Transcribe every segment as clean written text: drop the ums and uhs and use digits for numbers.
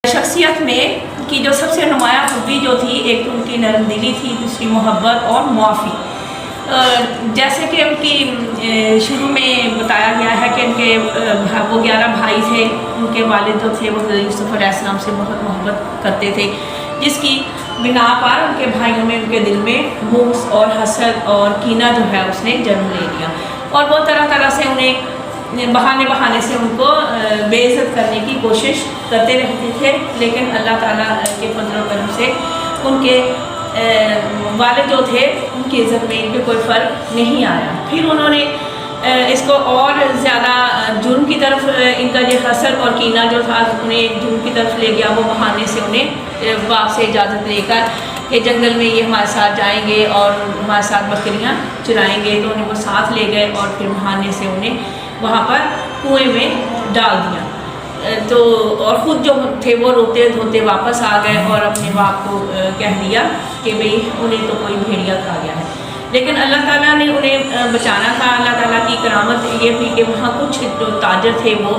شخصیت میں کی جو سب سے نمایاں خوبی جو تھی، ایک تو ان کی نرم دلی تھی، دوسری محبت اور معافی۔ جیسے کہ ان کی شروع میں بتایا گیا ہے کہ ان کے وہ 11 بھائی تھے، ان کے والد جو تھے وہ حضرت یوسف علیہ السلام سے بہت محبت کرتے تھے، جس کی بنا پر ان کے بھائیوں میں ان کے دل میں بغض اور حسد اور کینہ جو ہے اس نے جنم لے لیا، اور وہ طرح طرح سے انہیں بہانے سے ان کو بے عزت کرنے کی کوشش کرتے رہتے تھے۔ لیکن اللہ تعالیٰ کے فضل و کرم سے ان کے والد جو تھے ان کی عزت میں ان پہ کوئی فرق نہیں آیا۔ پھر انہوں نے اس کو اور زیادہ جرم کی طرف، ان کا جو حسد اور کینہ جو تھا انہیں جرم کی طرف لے گیا۔ وہ بہانے سے انہیں باپ سے اجازت لے کر کہ جنگل میں یہ ہمارے ساتھ جائیں گے اور ہمارے ساتھ بکریاں چرائیں گے، تو انہیں وہ ساتھ لے گئے اور پھر بہانے سے انہیں وہاں پر کنویں میں ڈال دیا۔ تو اور خود جو تھے وہ روتے دھوتے واپس آ گئے اور اپنے باپ کو کہہ دیا کہ بھئی انہیں تو کوئی بھیڑیا کھا گیا ہے۔ لیکن اللہ تعالیٰ نے انہیں بچانا تھا۔ اللہ تعالیٰ کی کرامت یہ تھی کہ وہاں کچھ جو تاجر تھے وہ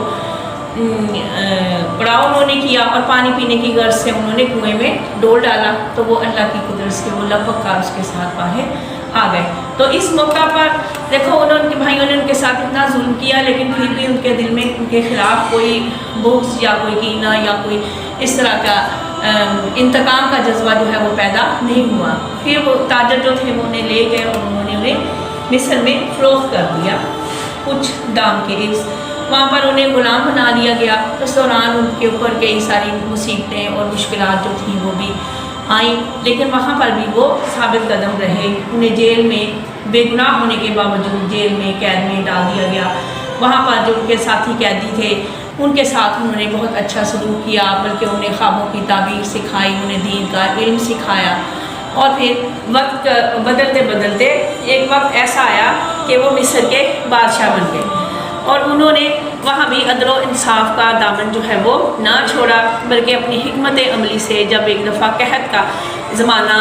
پڑاؤ انہوں نے کیا اور پانی پینے کی غرض سے انہوں نے کنویں میں ڈول ڈالا، تو وہ اللہ کی قدرت سے وہ لبک کر اس کے ساتھ باہر آ گئے۔ تو اس موقع پر دیکھو ان کے بھائیوں نے ان کے ساتھ اتنا ظلم کیا، لیکن پھر بھی ان کے دل میں ان کے خلاف کوئی بغض یا کوئی کینہ یا کوئی اس طرح کا انتقام کا جذبہ جو ہے وہ پیدا نہیں ہوا۔ پھر وہ تاجر جو تھے وہ انہیں لے گئے اور انہوں نے انہیں مصر میں فروخت کر دیا کچھ دام کے عوض۔ وہاں پر انہیں غلام بنا دیا گیا۔ اس دوران ان کے اوپر کئی ساری مصیبتیں اور مشکلات جو تھیں وہ بھی آئیں، لیکن وہاں پر بھی وہ ثابت قدم رہے۔ انہیں جیل میں بے گناہ ہونے کے باوجود جیل میں قید میں ڈال دیا گیا۔ وہاں پر جو ان کے ساتھی قیدی تھے ان کے ساتھ انہوں نے بہت اچھا سلوک کیا، بلکہ انہیں خوابوں کی تعبیر سکھائی، انہیں دین کا علم سکھایا۔ اور پھر وقت بدلتے بدلتے ایک وقت ایسا آیا کہ وہ مصر کے بادشاہ بن گئے، اور انہوں نے وہاں بھی عدل و انصاف کا دامن جو ہے وہ نہ چھوڑا، بلکہ اپنی حکمت عملی سے جب ایک دفعہ قحط کا زمانہ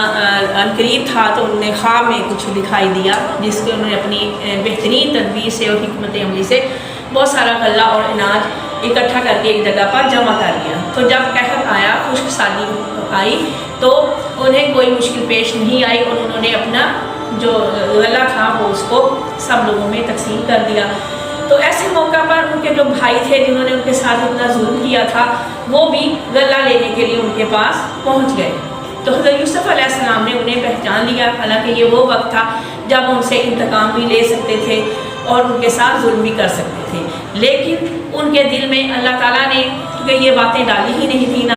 عنقریب تھا تو انہوں نے خواب میں کچھ دکھائی دیا، جس کے انہوں نے اپنی بہترین تدبیر سے اور حکمت عملی سے بہت سارا غلہ اور اناج اکٹھا کر کے ایک جگہ پر جمع کر لیا۔ تو جب قحط آیا، خشک سالی آئی، تو انہیں کوئی مشکل پیش نہیں آئی، اور انہوں نے اپنا جو غلہ تھا وہ اس کو سب لوگوں میں تقسیم کر دیا۔ تو ایسے موقع پر ان کے جو بھائی تھے جنہوں نے ان کے ساتھ اتنا ظلم کیا تھا، وہ بھی غلہ لینے کے لیے ان کے پاس پہنچ گئے۔ تو حضرت یوسف علیہ السلام نے انہیں پہچان لیا، حالانکہ یہ وہ وقت تھا جب ان سے انتقام بھی لے سکتے تھے اور ان کے ساتھ ظلم بھی کر سکتے تھے، لیکن ان کے دل میں اللہ تعالیٰ نے کیونکہ یہ باتیں ڈالی ہی نہیں تھیں،